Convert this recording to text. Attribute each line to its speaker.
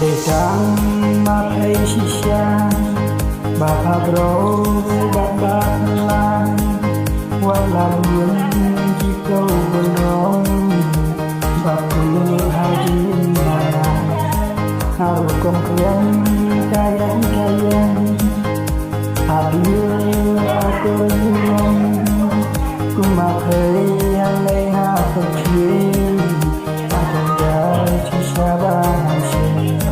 Speaker 1: để trắng mà thấy shisha bà phá bro bà bát lan qua làm những chỉ câu vừa nói bà cứ hai đứa mà harus komplain kayang hadir aku bilang ku makai yang leha pergi akan jadi sabar hasil